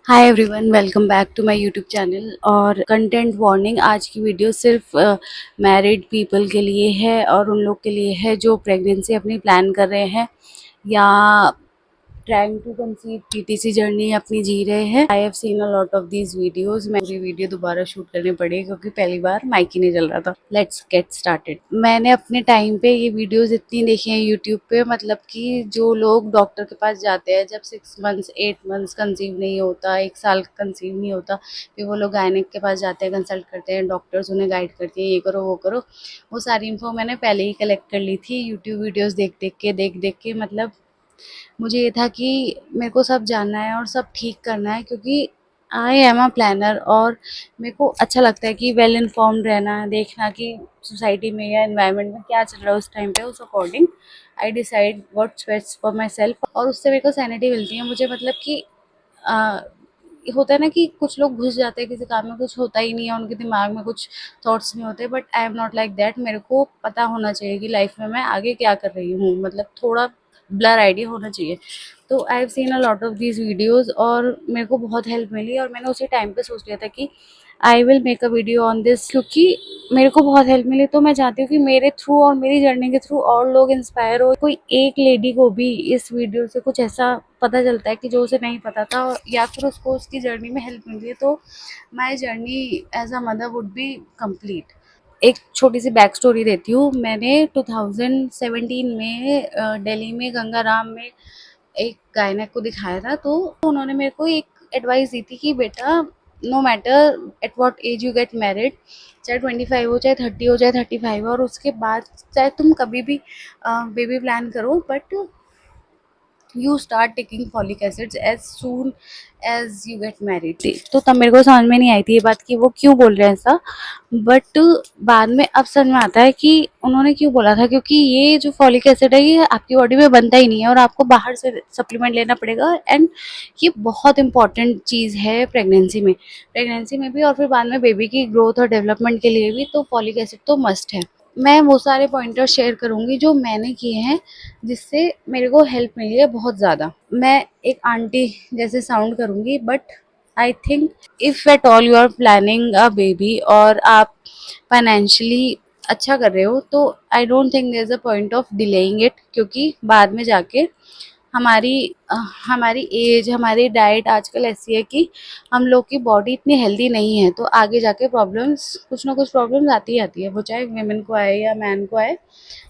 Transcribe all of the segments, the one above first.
Hi everyone, welcome back to my YouTube channel. और content warning, आज की video सिर्फ मैरिड पीपल के लिए है और उन लोग के लिए है जो प्रेगनेंसी अपनी प्लान कर रहे हैं या trying to conceive PTC journey अपनी जी रहे हैं। I have seen a lot of these videos. मैं पूरी वीडियो दोबारा शूट करनी पड़ी क्योंकि पहली बार माइक ही नहीं चल रहा था। Let's get started. मैंने अपने टाइम पे ये वीडियोस इतनी देखी हैं यूट्यूब पे, मतलब कि जो लोग डॉक्टर के पास जाते हैं जब 6 मंथ्स 8 मंथ्स कंसीव नहीं होता, 1 साल कंसीव नहीं होता, फिर वो लोग गायनेक के पास जाते हैं, कंसल्ट करते हैं, डॉक्टर्स उन्हें गाइड करती हैं, ये करो वो करो। वो सारी इन्फो मैंने पहले ही कलेक्ट कर ली थी यूट्यूब वीडियोस देख देख के। मतलब मुझे ये था कि मेरे को सब जानना है और सब ठीक करना है, क्योंकि आई एम अ प्लानर और मेरे को अच्छा लगता है कि वेल इन्फॉर्म्ड रहना, देखना कि सोसाइटी में या एनवायरनमेंट में क्या चल रहा है उस टाइम पे, उस according I decide what's best for my self. और उससे मेरे को सैनिटी मिलती है। मुझे मतलब कि आ, होता है ना कि कुछ लोग घुस जाते हैं किसी काम में, कुछ होता ही नहीं है, उनके दिमाग में कुछ थॉट्स नहीं होते, but I am not like that. मेरे को पता होना चाहिए कि लाइफ में मैं आगे क्या कर रही हूँ, मतलब थोड़ा ब्लर आइडिया होना चाहिए। तो आई have seen a lot of these videos और मेरे को बहुत हेल्प मिली और मैंने उसी टाइम पे सोच लिया था कि I will make a video on this, क्योंकि मेरे को बहुत हेल्प मिली। तो मैं चाहती हूँ कि मेरे थ्रू और मेरी जर्नी के थ्रू और लोग इंस्पायर हो। कोई एक लेडी को भी इस वीडियो से कुछ ऐसा पता चलता है कि जो उसे नहीं पता था, या फिर उसको उसकी जर्नी में हेल्प मिली है, तो my journey as a mother would be complete. एक छोटी सी बैक स्टोरी देती हूँ। मैंने 2017 में दिल्ली में गंगाराम में एक गायनेक को दिखाया था। तो उन्होंने मेरे को एक एडवाइस दी थी कि बेटा, no matter at what age you get married, चाहे 25 हो, चाहे 30 हो, चाहे 35 हो, और उसके बाद चाहे तुम कभी भी बेबी प्लान करो, but you start taking folic acids as soon as you get married. तो तब मेरे को समझ में नहीं आई थी ये बात कि वो क्यों बोल रहे हैं ऐसा, बट बाद में अब समझ में आता है कि उन्होंने क्यों बोला था। क्योंकि ये जो फॉलिक एसिड है ये आपकी बॉडी में बनता ही नहीं है और आपको बाहर से सप्लीमेंट लेना पड़ेगा। एंड ये बहुत इंपॉर्टेंट चीज़ है प्रेगनेंसी में भी और फिर बाद में बेबी की ग्रोथ और डेवलपमेंट के लिए भी। तो फॉलिक एसिड तो मस्ट है। मैं वो सारे पॉइंटर शेयर करूँगी जो मैंने किए हैं, जिससे मेरे को हेल्प मिली है बहुत ज़्यादा। मैं एक आंटी जैसे साउंड करूँगी, but I think if at all you are planning a baby और आप फाइनेंशियली अच्छा कर रहे हो, तो I don't think there is a point of delaying it, क्योंकि बाद में जाके हमारी हमारी एज, हमारी डाइट आजकल ऐसी है कि हम लोग की बॉडी इतनी हेल्दी नहीं है, तो आगे जाके प्रॉब्लम्स, कुछ ना कुछ प्रॉब्लम्स आती ही आती है, वो चाहे वेमेन को आए या मैन को आए,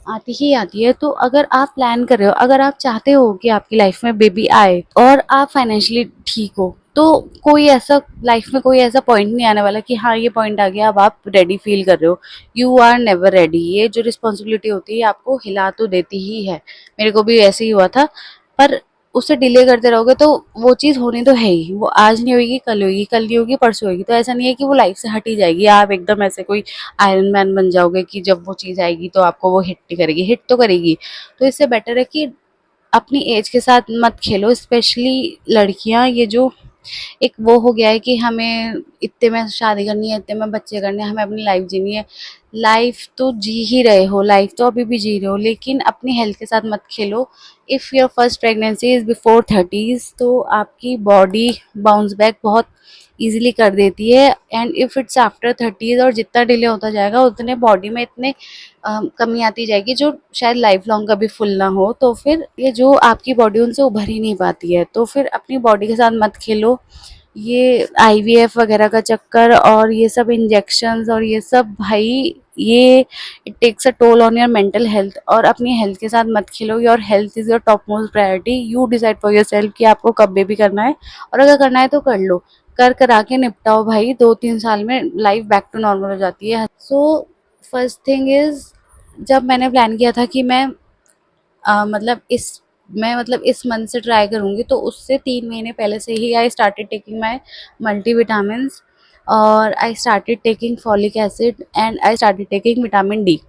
आती ही आती है। तो अगर आप प्लान कर रहे हो, अगर आप चाहते हो कि आपकी लाइफ में बेबी आए और आप फाइनेंशियली ठीक हो, तो कोई ऐसा लाइफ में कोई ऐसा पॉइंट नहीं आने वाला कि हाँ ये पॉइंट आ गया अब आप रेडी फील कर रहे हो। You are never ready. ये जो रिस्पॉन्सिबिलिटी होती है आपको हिला तो देती ही है। मेरे को भी ऐसे ही हुआ था, पर उसे डिले करते रहोगे तो वो चीज़ होनी तो है ही। वो आज नहीं होगी, कल होगी, कल नहीं होगी, परसों होगी। तो ऐसा नहीं है कि वो लाइफ से हट ही जाएगी, आप एकदम ऐसे कोई आयरन मैन बन जाओगे कि जब वो चीज़ आएगी तो आपको वो हिट नहीं करेगी। हिट तो करेगी। तो इससे बेटर है कि अपनी एज के साथ मत खेलो, स्पेशली लड़कियां। ये जो एक वो हो गया है कि हमें इतने में शादी करनी है, इतने में बच्चे करने हैं, हमें अपनी लाइफ जीनी है। लाइफ तो जी ही रहे हो, लाइफ तो अभी भी जी रहे हो, लेकिन अपनी हेल्थ के साथ मत खेलो। If your first pregnancy is before 30s, तो आपकी बॉडी बाउंस बैक बहुत इजीली कर देती है। And if it's after 30s, और जितना डिले होता जाएगा उतने बॉडी में इतने कमी आती जाएगी जो शायद लाइफ लॉन्ग कभी फुल ना हो। तो फिर ये जो आपकी बॉडी उनसे उभर ही नहीं पाती है, तो फिर अपनी बॉडी के साथ मत खेलो। ये आईवीएफ वगैरह का चक्कर और ये सब इंजेक्शंस और ये सब, भाई ये it takes a toll on your mental health. और अपनी हेल्थ के साथ मत खेलो। Your health is your top most priority. You decide for yourself कि आपको कब बेबी करना है, और अगर करना है तो कर लो, कर करा के निपटाओ भाई। 2-3 साल में लाइफ बैक टू नॉर्मल हो जाती है। सो फर्स्ट थिंग इज़, जब मैंने प्लान किया था कि मतलब इस मंथ से ट्राई करूँगी, तो उससे 3 महीने पहले से ही I started taking my multi, और I started taking folic acid and I started taking vitamin D.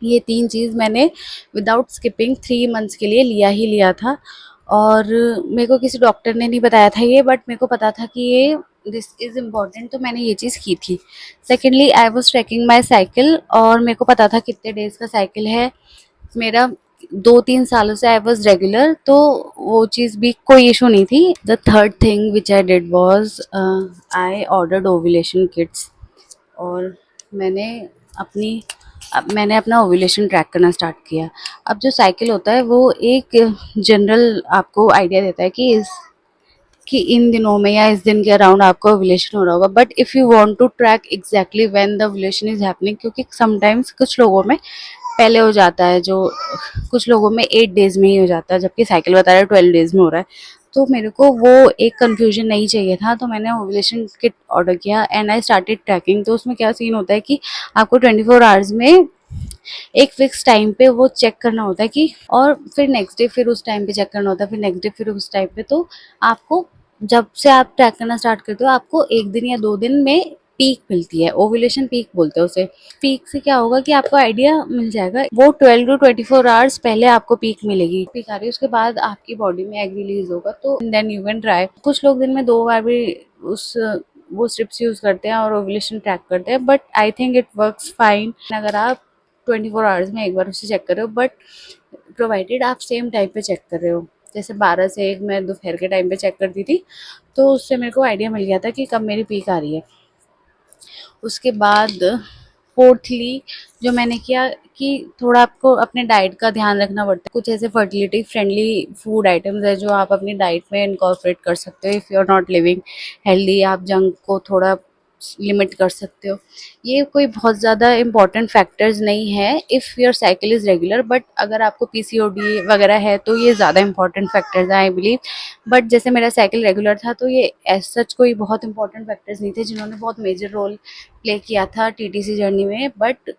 ये 3 चीज़ मैंने विदाउट स्किपिंग 3 मंथ्स के लिए लिया ही लिया था। और मेरे को किसी डॉक्टर ने नहीं बताया था ये, बट मेरे को पता था कि ये दिस इज़ इम्पॉर्टेंट, तो मैंने ये चीज़ की थी। Secondly, I was tracking my cycle और मेरे को पता था कितने डेज़ का साइकिल है मेरा, 2-3 सालों से आई वॉज रेगुलर, तो वो चीज़ भी कोई इशू नहीं थी। The third thing which I did was I ordered ovulation kits. और मैंने अपनी मैंने अपना ओव्यूलेशन ट्रैक करना स्टार्ट किया। अब जो साइकिल होता है वो एक जनरल आपको आइडिया देता है कि इन दिनों में या इस दिन के अराउंड आपका ओव्यूलेशन हो रहा होगा। But if you want to track exactly when the ovulation is happening, क्योंकि समटाइम्स कुछ लोगों में पहले हो जाता है, जो कुछ लोगों में 8 डेज में ही हो जाता है, जबकि साइकिल बता रहा है 12 डेज में हो रहा है। तो मेरे को वो एक कंफ्यूजन नहीं चाहिए था, तो मैंने ओव्यूलेशन किट ऑर्डर किया एंड आई स्टार्टेड ट्रैकिंग। तो उसमें क्या सीन होता है कि आपको 24 आवर्स में एक फिक्स टाइम पे वो चेक करना होता है कि, और फिर नेक्स्ट डे फिर उस टाइम पे चेक करना होता है, फिर नेक्स्ट डे फिर उस टाइम पे। तो आपको जब से आप ट्रैक करना स्टार्ट करते हो, आपको 1 दिन या 2 दिन में पीक मिलती है, ओव्यूलेशन पीक बोलते हैं उसे। पीक से क्या होगा कि आपको आइडिया मिल जाएगा, वो 12 to 24 आवर्स पहले आपको पीक मिलेगी। पीक आ रही है, उसके बाद आपकी बॉडी में एग रिलीज होगा, तो देन यू कैन ट्राई। कुछ लोग दिन में 2 बार भी उस वो स्ट्रिप्स यूज करते हैं और ओव्यूलेशन ट्रैक करते हैं, but I think it works fine अगर आप 24 आवर्स में एक बार उसे चेक कर रहे हो। बट प्रोवाइडेड आप सेम टाइम पे चेक कर रहे हो, जैसे 12 से 1 मैं दोपहर के टाइम पे चेक करती थी, तो उससे मेरे को आइडिया मिल गया था कि कब मेरी पीक आ रही है। उसके बाद फोर्थली जो मैंने किया कि थोड़ा आपको अपने डाइट का ध्यान रखना पड़ता है। कुछ ऐसे फर्टिलिटी फ्रेंडली फूड आइटम्स है जो आप अपनी डाइट में इनकॉर्पोरेट कर सकते हो। If you are not living healthy, आप जंक को थोड़ा लिमिट कर सकते हो। ये कोई बहुत ज़्यादा इंपॉर्टेंट फैक्टर्स नहीं है if your cycle is regular, but अगर आपको पीसीओडी वगैरह है तो ये ज़्यादा इंपॉर्टेंट फैक्टर्स हैं आई बिलीव। बट जैसे मेरा साइकिल रेगुलर था, तो ये एज सच कोई बहुत इंपॉर्टेंट फैक्टर्स नहीं थे जिन्होंने बहुत मेजर रोल प्ले किया था टीटीसी जर्नी में। बट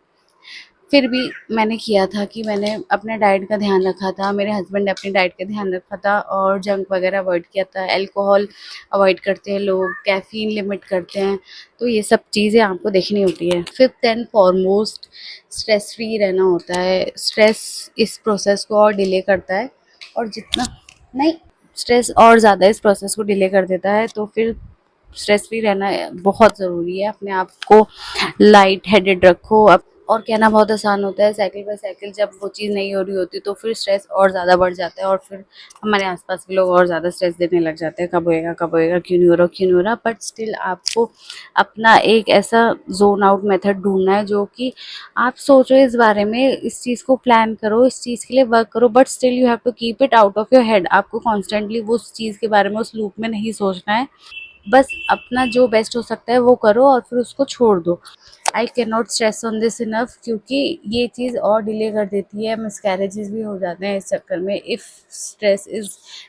फिर भी मैंने किया था कि मैंने अपने डाइट का ध्यान रखा था, मेरे हस्बैंड ने अपनी डाइट का ध्यान रखा था, और जंक वगैरह अवॉइड किया था। अल्कोहल अवॉइड करते हैं लोग, कैफीन लिमिट करते हैं, तो ये सब चीज़ें आपको देखनी होती है। Fifth and foremost, stress free रहना होता है। स्ट्रेस इस प्रोसेस को और डिले करता है, और जितना नहीं, स्ट्रेस और ज़्यादा इस प्रोसेस को डिले कर देता है। तो फिर स्ट्रेस फ्री रहना बहुत ज़रूरी है। अपने आप को लाइट हेडेड रखो। अब और कहना बहुत आसान होता है, साइकिल बाय साइकिल जब वो चीज़ नहीं हो रही होती तो फिर स्ट्रेस और ज़्यादा बढ़ जाता है, और फिर हमारे आसपास के लोग और ज़्यादा स्ट्रेस देने लग जाते हैं, कब होएगा, क्यों नहीं हो रहा, क्यों नहीं हो रहा। बट स्टिल आपको अपना एक ऐसा जोन आउट मेथड ढूंढना है जो कि आप सोचो इस बारे में, इस चीज़ को प्लान करो, इस चीज़ के लिए वर्क करो, but still you have to keep it out of your head. आपको कॉन्स्टेंटली वो उस चीज़ के बारे में उस लूप में नहीं सोचना है। बस अपना जो बेस्ट हो सकता है वो करो और फिर उसको छोड़ दो। I can not stress on this enough, क्योंकि ये चीज़ और डिले कर देती है, मिसकैरेजेस भी हो जाते हैं इस चक्कर में if stress is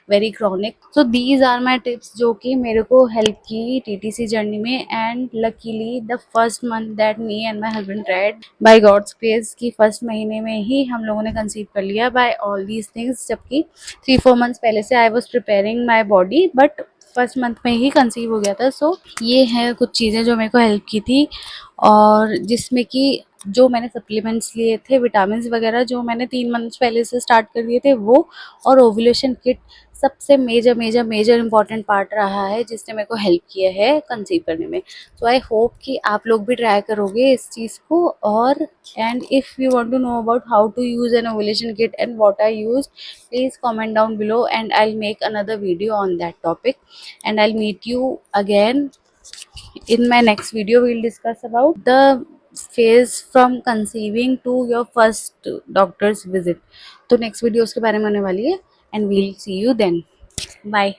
very chronic. So these are my tips जो कि मेरे को हेल्प की टीटीसी जर्नी में। And luckily the first month that me and my husband tried, by God's grace की फर्स्ट महीने में ही हम लोगों ने कंसीव कर लिया बाय ऑल दीज थिंग्स। जबकि 3-4 मंथ्स पहले से I was preparing my body, but first month में ही कंसीव हो गया था। सो ये है कुछ चीज़ें जो मेरे को हेल्प की थी, और जिसमें कि जो मैंने सप्लीमेंट्स लिए थे, विटामिन वगैरह जो मैंने 3 मंथ्स पहले से स्टार्ट कर दिए थे वो, और ओव्यूलेशन किट सबसे major major major important part रहा है जिसने मेरे को हेल्प किया है कंसीव करने में। सो आई होप कि आप लोग भी ट्राई करोगे इस चीज़ को। और and if you want to know about how to use an ovulation kit and what I used, please comment down below and I'll make another video on that topic, and I'll meet you again in my next video. We'll discuss about the phase from conceiving to your first doctor's visit. तो next video उसके बारे में होने वाली है, and we'll see you then. Bye.